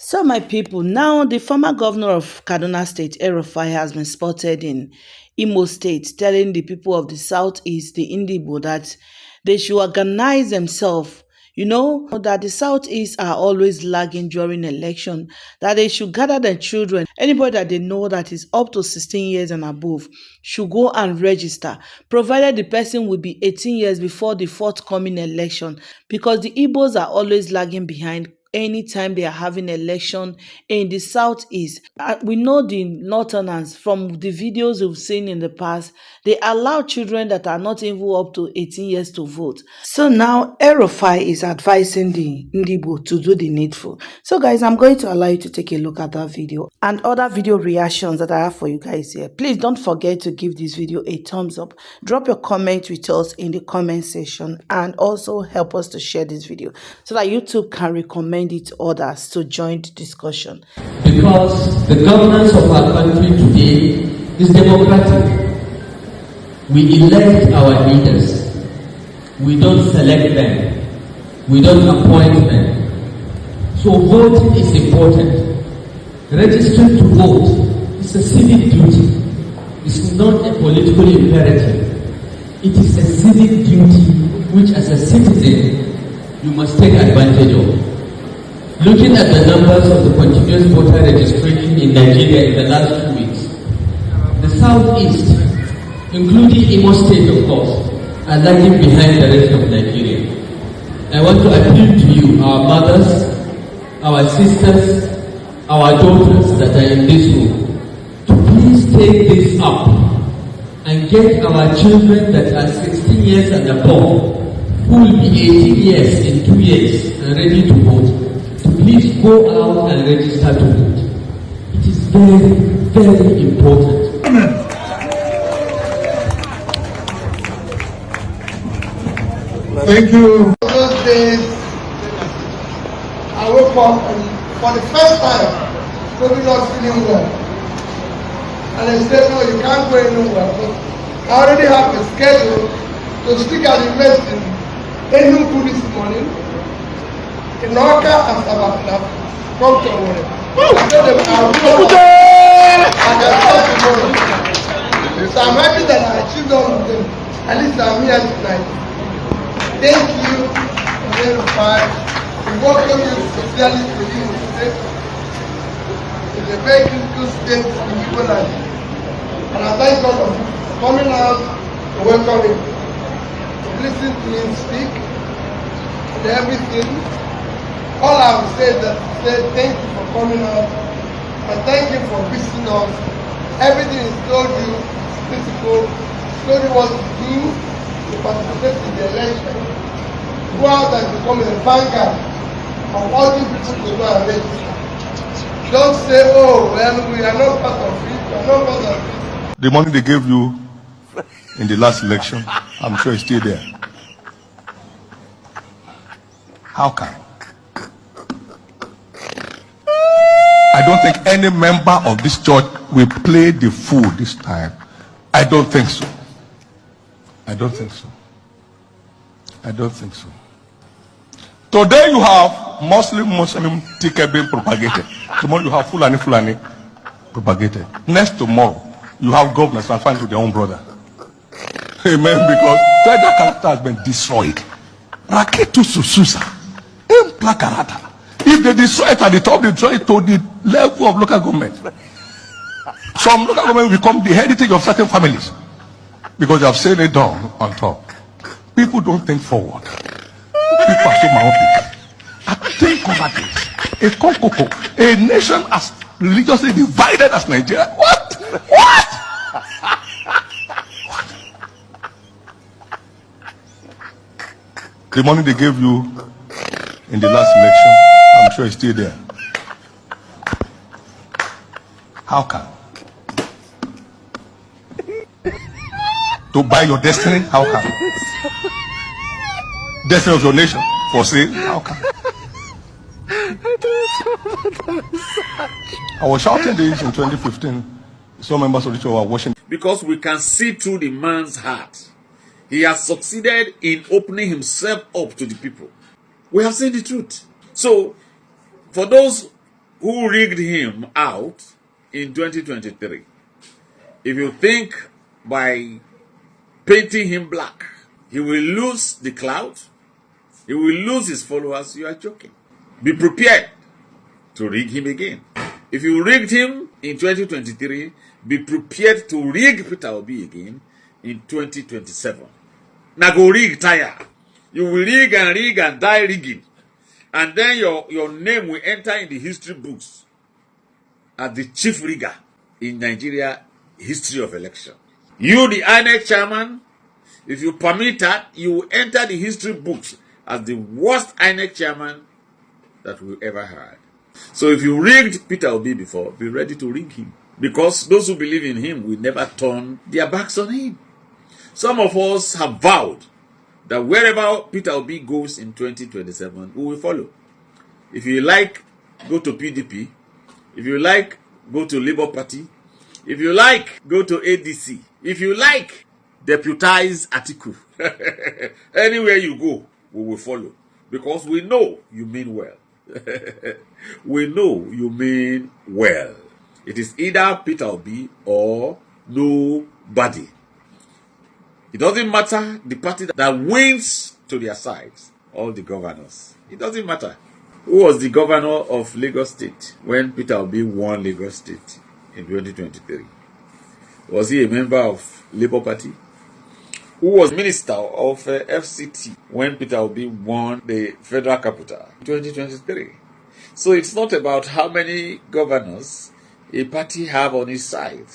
So, my people, now the former governor of Kaduna State, El-Rufai, has been spotted in Imo State telling the people of the southeast, the Ndigbo, that they should organize themselves. You know that the southeast are always lagging during election, that they should gather their children. Anybody that they know that is up to 16 years and above should go and register, provided the person will be 18 years before the forthcoming election, because the Igbos are always lagging behind anytime they are having election in the southeast. We know the northerners from the videos we've seen in the past, they allow children that are not even up to 18 years to vote. So now El-Rufai is advising the Ndigbo to do the needful. So guys, I'm going to allow you to take a look at that video and other video reactions that I have for you guys here. Please don't forget to give this video a thumbs up, drop your comment with us in the comment section, and also help us to share this video so that YouTube can recommend it to others to join the discussion. Because the governance of our country today is democratic. We elect our leaders. We don't select them. We don't appoint them. So voting is important. Registering to vote is a civic duty. It's not a political imperative. It is a civic duty which, as a citizen, you must take advantage of. Looking at the numbers of the continuous voter registration in Nigeria in the last 2 weeks, the southeast, including Imo State of course, are lagging behind the rest of Nigeria. I want to appeal to you, our mothers, our sisters, our daughters that are in this room, to please take this up and get our children that are 16 years and above, who will be 18 years in 2 years and ready to vote, to please go out and register to vote. It is very, very important. Thank you. Those days, I woke up and for the first time, probably not feeling well. And I said, no, you can't go anywhere. But I already have a schedule to speak at the event in Tinubu this morning. In Oka and Sabafina, come to Owerri. I told them I will go and I start tomorrow. So I'm happy that I achieved all of them. At least I'm here tonight. Thank you, El-Rufai. We welcome you sincerely to Imo State. It's a very critical state in Igbo land. And I thank God for coming out to welcome him, to listen to him speak, and everything. All I have said that say thank you for coming out and thank you for visiting us. Everything is told you, it's critical, told you what to do to participate in the election. Go out and become a vanguard of all these people to go and register. Don't say, oh, well, we are not part of it, we are not part of it. The money they gave you in the last election, I'm sure it's still there. How come? I don't think any member of this church will play the fool this time. I don't think so. I don't think so. I don't think so. Today you have Muslim ticket being propagated. Tomorrow you have Fulani propagated. Next tomorrow you have governors transferring to their own brother. Amen. Because federal character has been destroyed. Raketu Sususa. Implacarata. If they destroy it at the top, they destroy it to the level of local government. Some local government become the heritage of certain families because they have said it down on top. People don't think forward. People are so myopic. I think over this. A Kokoko, a nation as religiously divided as Nigeria. What? What? What? The money they gave you in the last election, I'm sure it's still there. How come? To buy your destiny? How come? Destiny of your nation for sale? How come? I was shouting this in 2015. Some members of the church were watching. Because we can see through the man's heart. He has succeeded in opening himself up to the people. We have seen the truth. So, for those who rigged him out in 2023. If you think by painting him black, he will lose the clout, he will lose his followers, you are joking. Be prepared to rig him again. If you rigged him in 2023, be prepared to rig Peter Obi again in 2027. Now go rig tire. You will rig and die rigging. And then your name will enter in the history books as the chief rigger in Nigeria history of election. You, the INEC chairman, if you permit that, you will enter the history books as the worst INEC chairman that we ever had. So if you rigged Peter Obi before, be ready to rig him. Because those who believe in him will never turn their backs on him. Some of us have vowed that wherever Peter Obi goes in 2027, we will follow. If you like, go to PDP. If you like, go to Labour Party. If you like, go to ADC. If you like, deputize Atiku. Anywhere you go, we will follow. Because we know you mean well. We know you mean well. It is either Peter Obi or nobody. It doesn't matter the party that wins to their sides, all the governors. It doesn't matter. Who was the governor of Lagos State when Peter Obi won Lagos State in 2023? Was he a member of Labour Party? Who was minister of FCT when Peter Obi won the federal capital in 2023? So it's not about how many governors a party have on its side.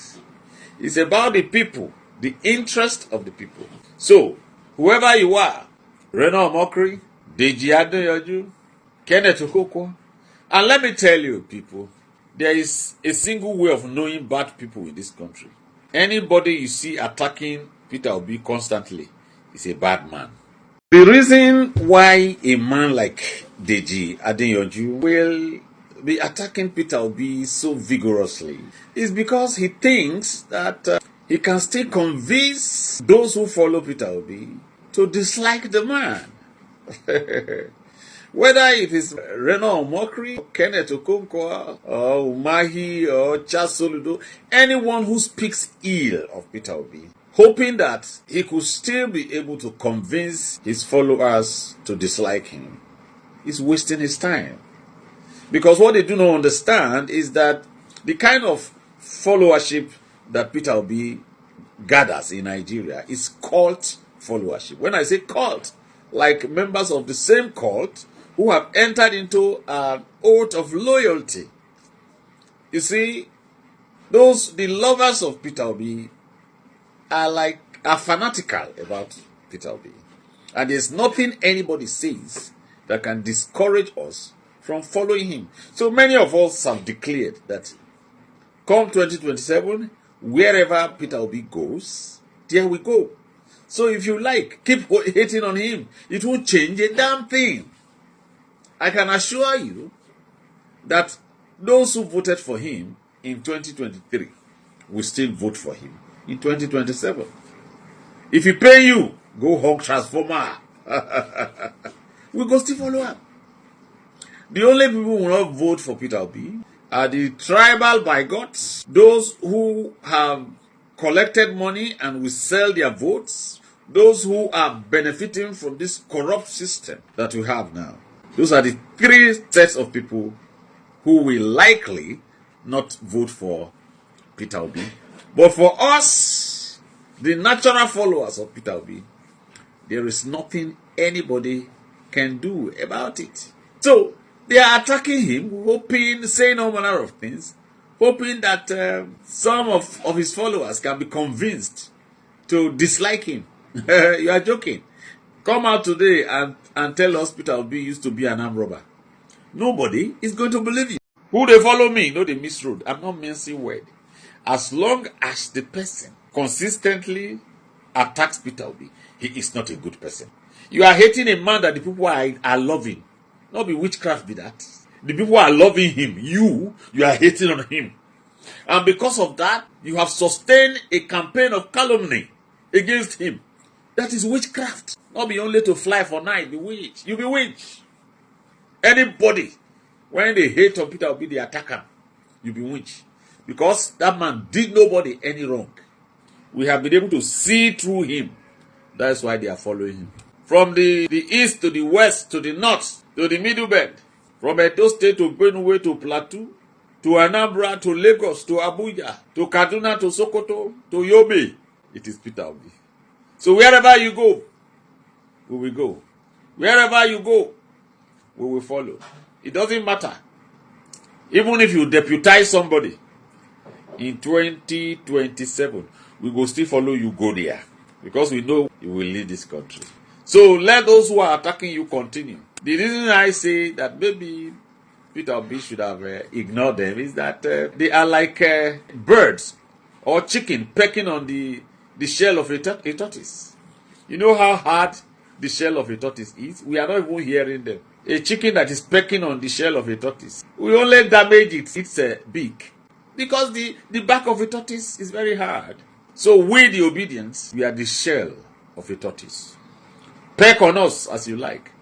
It's about the people, the interest of the people. So, whoever you are, Reno Omokri, Deji Adeyoju, Kenneth Okonkwo, and let me tell you, people, there is a single way of knowing bad people in this country. Anybody you see attacking Peter Obi constantly is a bad man. The reason why a man like Deji Adeyoju will be attacking Peter Obi so vigorously is because he thinks that he can still convince those who follow Peter Obi to dislike the man. Whether it is Reno Omokri, Kenneth Okonkwo, or Umahi, or Charles Soludo, anyone who speaks ill of Peter Obi, hoping that he could still be able to convince his followers to dislike him, is wasting his time. Because what they do not understand is that the kind of followership that Peter Obi gathers in Nigeria is cult followership. When I say cult, like members of the same cult who have entered into an oath of loyalty. You see, the lovers of Peter Obi are fanatical about Peter Obi. And there's nothing anybody says that can discourage us from following him. So many of us have declared that come 2027, wherever Peter Obi goes, there we go. So if you like, keep hating on him. It won't change a damn thing. I can assure you that those who voted for him in 2023 will still vote for him in 2027. If he pay you, go home transformer. We go still follow him. The only people who will not vote for Peter Obi are the tribal bigots, those who have collected money and will sell their votes, those who are benefiting from this corrupt system that we have now. Those are the three sets of people who will likely not vote for Peter Obi. But for us, the natural followers of Peter Obi, there is nothing anybody can do about it. So, they are attacking him, hoping, saying all manner of things, hoping that some of his followers can be convinced to dislike him. You are joking. Come out today and tell us Peter Obi used to be an armed robber. Nobody is going to believe you. Who they follow me? No, they misroad. I'm not mincing word. As long as the person consistently attacks Peter Obi, he is not a good person. You are hating a man that the people are loving. Not be witchcraft be that. The people are loving him. You are hating on him. And because of that, you have sustained a campaign of calumny against him. That is witchcraft. Not be only to fly for night, bewitch. You bewitch. Anybody When they hate on Peter Obi, they attack him. You be winch. Because that man did nobody any wrong. We have been able to see through him. That's why they are following him. From the east to the west to the north to the middle belt. From Edo State to Benue to Plateau to Anambra to Lagos to Abuja to Kaduna to Sokoto to Yobe. It is Peter Obi. So wherever you go, we will go. Wherever you go, we will follow. It doesn't matter. Even if you deputize somebody in 2027, we will still follow you go there. Because we know you will lead this country. So let those who are attacking you continue. The reason I say that maybe Peter Obi should have ignored them is that they are like birds or chicken pecking on the shell of a tortoise. You know how hard the shell of a tortoise is? We are not even hearing them. A chicken that is pecking on the shell of a tortoise, we only damage its beak. Because the back of a tortoise is very hard. So we, the obedience, we are the shell of a tortoise. Peck on us as you like.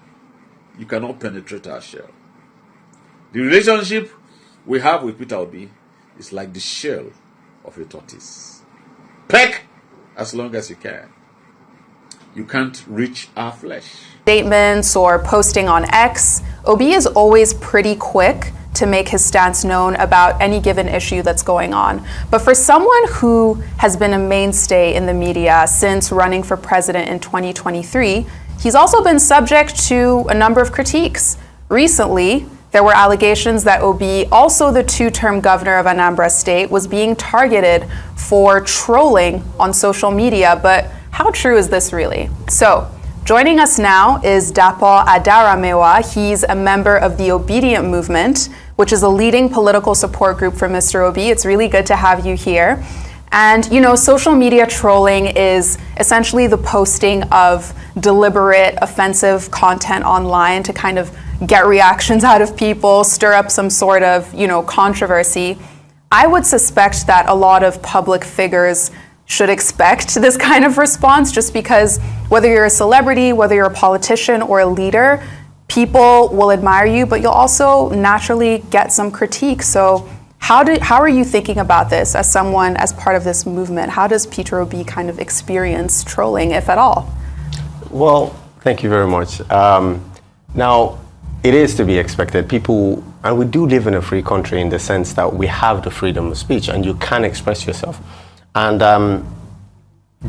You cannot penetrate our shell. The relationship we have with Peter Obi is like the shell of a tortoise. Peck as long as you can. You can't reach our flesh. Statements or posting on X, Obi is always pretty quick to make his stance known about any given issue that's going on. But for someone who has been a mainstay in the media since running for president in 2023, he's also been subject to a number of critiques. Recently, there were allegations that Obi, also the two-term governor of Anambra State, was being targeted for trolling on social media. But how true is this really? So, joining us now is Dapo Adaramewa. He's a member of the Obedient Movement, which is a leading political support group for Mr. Obi. It's really good to have you here. And, you know, social media trolling is essentially the posting of deliberate, offensive content online to kind of get reactions out of people, stir up some sort of, you know, controversy. I would suspect that a lot of public figures should expect this kind of response, just because whether you're a celebrity, whether you're a politician or a leader, people will admire you, but you'll also naturally get some critique. So how are you thinking about this as someone, as part of this movement? How does Peter Obi kind of experience trolling, if at all? Well, thank you very much. Now, it is to be expected. People, and we do live in a free country in the sense that we have the freedom of speech and you can express yourself. And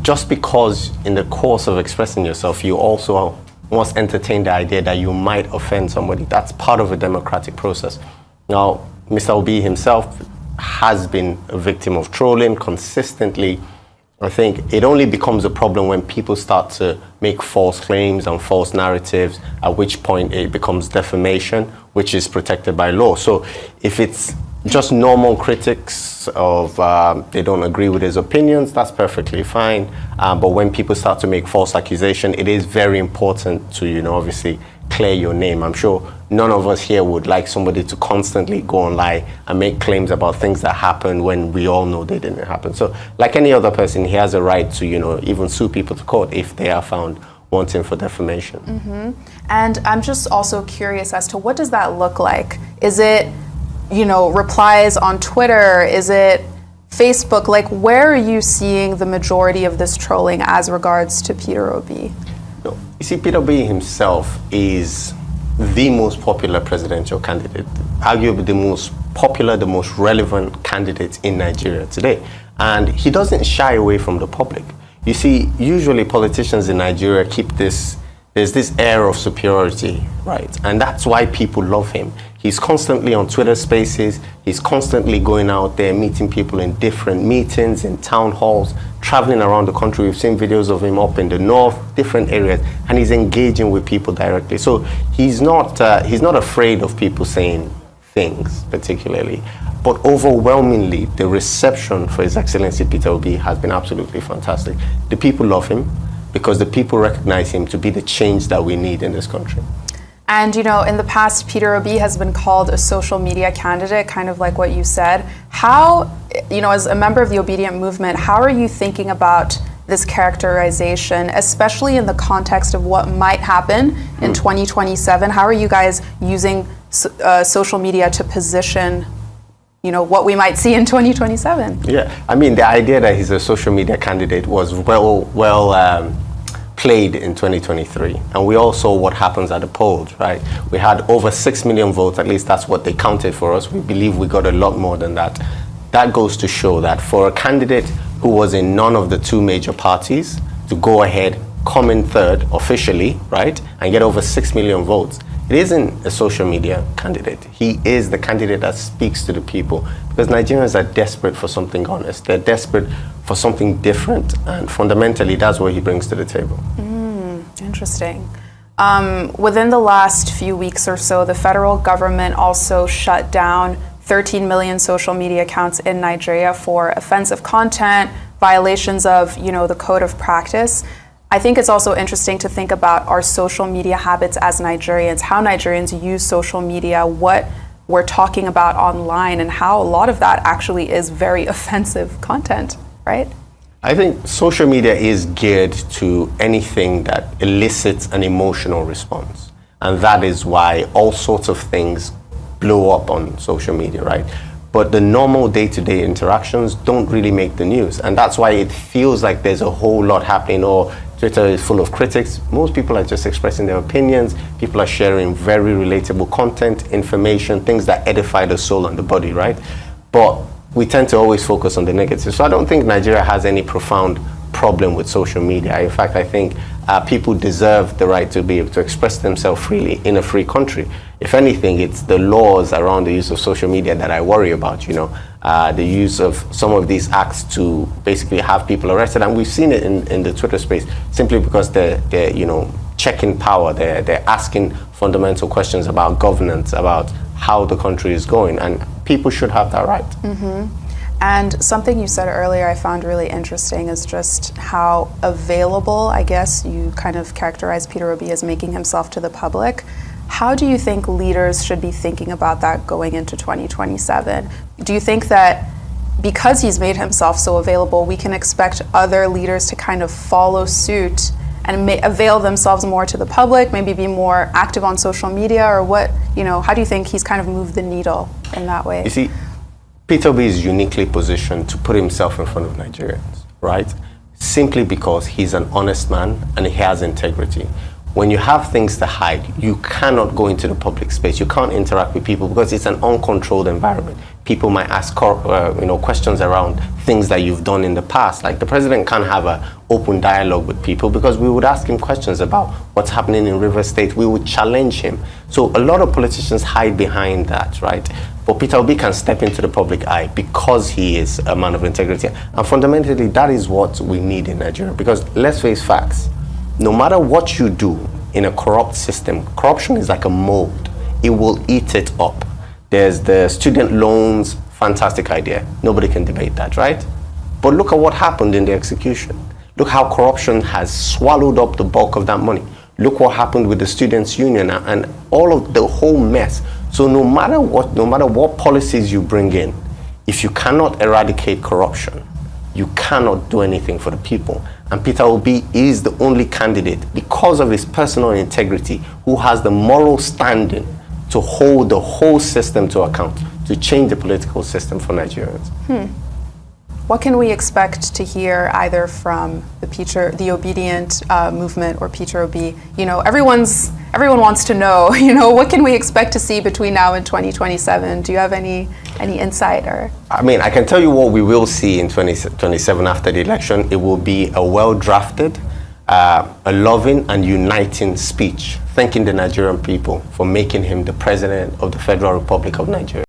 just because in the course of expressing yourself, you also must entertain the idea that you might offend somebody. That's part of a democratic process. Now, Mr. Obi himself has been a victim of trolling consistently. I think it only becomes a problem when people start to make false claims and false narratives, at which point it becomes defamation, which is protected by law. So if it's just normal critics of they don't agree with his opinions, that's perfectly fine. But when people start to make false accusation, it is very important to, you know, obviously clear your name. I'm sure none of us here would like somebody to constantly go online and make claims about things that happened when we all know they didn't happen. So like any other person, he has a right to, you know, even sue people to court if they are found wanting for defamation. Mm-hmm. And I'm just also curious as to what does that look like? Is it, you know, replies on Twitter? Is it Facebook? Like, where are you seeing the majority of this trolling as regards to Peter Obi? No. You see, Peter Obi himself is the most popular presidential candidate, arguably the most popular, the most relevant candidate in Nigeria today. And he doesn't shy away from the public. You see, usually politicians in Nigeria keep there's this air of superiority, right? And that's why people love him. He's constantly on Twitter Spaces. He's constantly going out there, meeting people in different meetings, in town halls, traveling around the country. We've seen videos of him up in the north, different areas, and he's engaging with people directly. So he's not afraid of people saying things particularly, but overwhelmingly, the reception for His Excellency Peter Obi has been absolutely fantastic. The people love him because the people recognize him to be the change that we need in this country. And, you know, in the past, Peter Obi has been called a social media candidate, kind of like what you said. How, you know, as a member of the Obedient Movement, how are you thinking about this characterization, especially in the context of what might happen in 2027? How are you guys using social media to position, what we might see in 2027. Yeah, I mean, the idea that he's a social media candidate was well played in 2023, and we all saw what happens at the polls, right? We had over 6 million votes, at least that's what they counted for us. We believe we got a lot more than that. That goes to show that for a candidate who was in none of the two major parties to go ahead, come in third officially, right, and get over 6 million votes, it isn't a social media candidate. He is the candidate that speaks to the people, because Nigerians are desperate for something honest. They're desperate for something different, and fundamentally, that's what he brings to the table. Interesting. Within the last few weeks or so, the federal government also shut down 13 million social media accounts in Nigeria for offensive content, violations of, the code of practice. I think it's also interesting to think about our social media habits as Nigerians, how Nigerians use social media, what we're talking about online, and how a lot of that actually is very offensive content, right? I think social media is geared to anything that elicits an emotional response. And that is why all sorts of things blow up on social media, right? But the normal day-to-day interactions don't really make the news. And that's why it feels like there's a whole lot happening, or Twitter is full of critics. Most people are just expressing their opinions. People are sharing very relatable content, information, things that edify the soul and the body, right? But we tend to always focus on the negative. So I don't think Nigeria has any profound problem with social media. In fact, I think people deserve the right to be able to express themselves freely in a free country. If anything, it's the laws around the use of social media that I worry about, the use of some of these acts to basically have people arrested. And we've seen it in the Twitter space, simply because they're checking power. They're asking fundamental questions about governance, about how the country is going, and people should have that right. And something you said earlier I found really interesting is just how available, I guess, you kind of characterized Peter Obi as making himself to the public. How do you think leaders should be thinking about that going into 2027? Do you think that because he's made himself so available, we can expect other leaders to kind of follow suit and avail themselves more to the public, maybe be more active on social media, or what, how do you think he's kind of moved the needle in that way? You see, Peter Obi is uniquely positioned to put himself in front of Nigerians, right? Simply because he's an honest man and he has integrity. When you have things to hide, you cannot go into the public space. You can't interact with people because it's an uncontrolled environment. People might ask questions around things that you've done in the past. Like, the president can't have an open dialogue with people because we would ask him questions about what's happening in River State. We would challenge him. So a lot of politicians hide behind that, right? But Peter Obi can step into the public eye because he is a man of integrity. And fundamentally, that is what we need in Nigeria. Because let's face facts. No matter what you do in a corrupt system, corruption is like a mold. It will eat it up. There's the student loans, fantastic idea. Nobody can debate that, right? But look at what happened in the execution. Look how corruption has swallowed up the bulk of that money. Look what happened with the students' union and all of the whole mess. So no matter what policies you bring in, if you cannot eradicate corruption, you cannot do anything for the people. And Peter Obi is the only candidate, because of his personal integrity, who has the moral standing to hold the whole system to account, to change the political system for Nigerians. What can we expect to hear either from the Obedient movement or Peter Obi? Everyone wants to know, what can we expect to see between now and 2027? Do you have any insight? Or? I mean, I can tell you what we will see in 2027 after the election. It will be a well-drafted, a loving and uniting speech, thanking the Nigerian people for making him the president of the Federal Republic of Nigeria.